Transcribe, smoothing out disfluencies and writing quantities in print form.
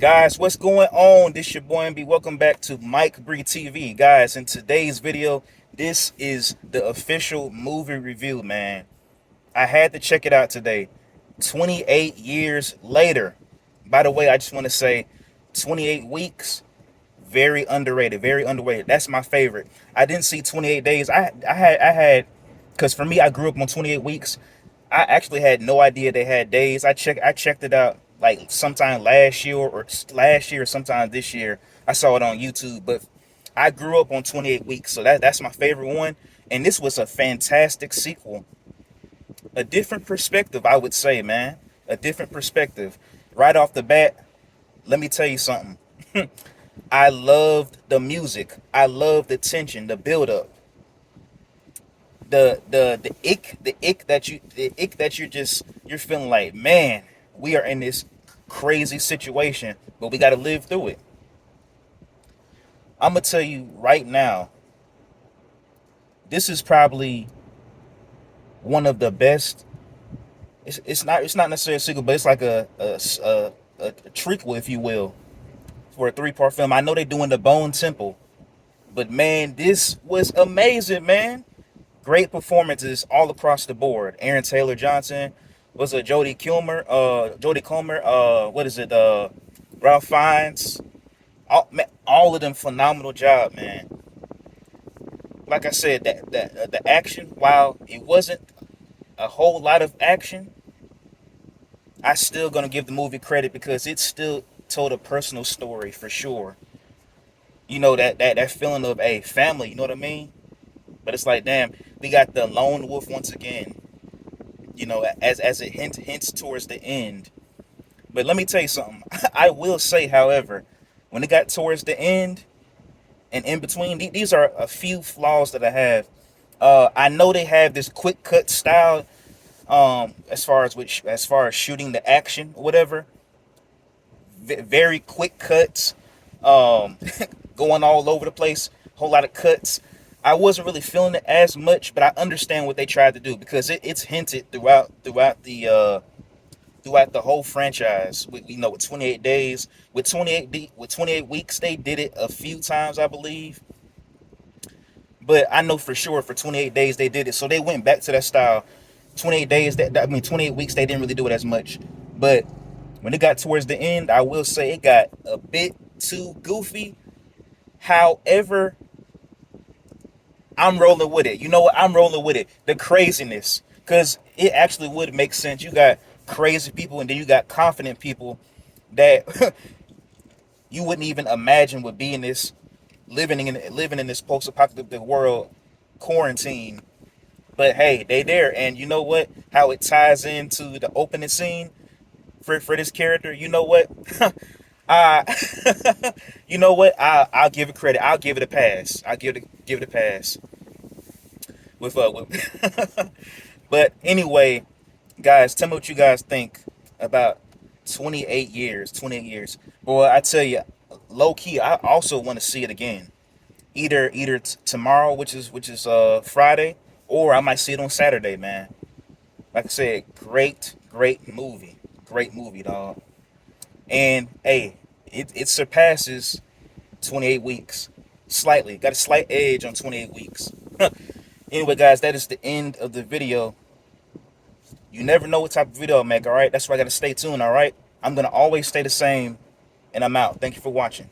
Guys, what's going on? This your boy MB. Welcome back to Mike Bree TV. Guys, in today's video, this is the official movie review, man. I had to check it out today. 28 years later. By the way, I just want to say 28 weeks, very underrated, very underrated. That's my favorite. I didn't see 28 days. I had because for me, I grew up on 28 weeks. I actually had no idea they had days. I checked it out like sometime last year or sometime this year. I saw it on YouTube, but I grew up on 28 weeks, so that's my favorite one. And this was a fantastic sequel. A different perspective, I would say, man. A different perspective. Right off the bat, let me tell you something. I loved the music. I loved the tension, the build up. The ick that you're feeling like, man, we are in this crazy situation, but we got to live through it. I'm gonna tell you right now, this is probably one of the best. It's not necessarily a sequel, but it's like a trequel, if you will, for a three-part film. I know they're doing the Bone Temple, but man, this was amazing, man. Great performances all across the board. Aaron Taylor Johnson, was a Jodie Comer, what is it? Ralph Fiennes. All of them phenomenal job, man. Like I said, that the action, while it wasn't a whole lot of action, I still gonna give the movie credit because it still told a personal story for sure. You know that feeling of a family. You know what I mean? But it's like, damn, we got the lone wolf once again. You know, as it hints towards the end. But let me tell you something. I will say, however, when it got towards the end and in between, these are a few flaws that I have. I know they have this quick cut style, as far as shooting the action or whatever. Very quick cuts, um, going all over the place. Whole lot of cuts. I wasn't really feeling it as much, but I understand what they tried to do because it's hinted throughout the whole franchise. With 28 days, with 28 weeks, they did it a few times, I believe. But I know for sure for 28 days they did it, so they went back to that style. 28 days, I mean 28 weeks, they didn't really do it as much. But when it got towards the end, I will say it got a bit too goofy. However, I'm rolling with it. You know what? I'm rolling with it. The craziness. Because it actually would make sense. You got crazy people and then you got confident people that you wouldn't even imagine would be in this living in this post-apocalyptic world, quarantine. But hey, they there. And you know what? How it ties into the opening scene for this character. You know what? I you know what? I'll give it credit. I'll give it a pass. I'll give it a pass. With but anyway, guys, tell me what you guys think about 28 years. 28 years. Boy, I tell you, low key, I also want to see it again. Either tomorrow, which is Friday, or I might see it on Saturday, man. Like I said, great movie, dog. And hey, it surpasses 28 weeks slightly. Got a slight edge on 28 weeks. Anyway, guys, that is the end of the video. You never know what type of video I'll make, all right? That's why I got to stay tuned, all right? I'm going to always stay the same, and I'm out. Thank you for watching.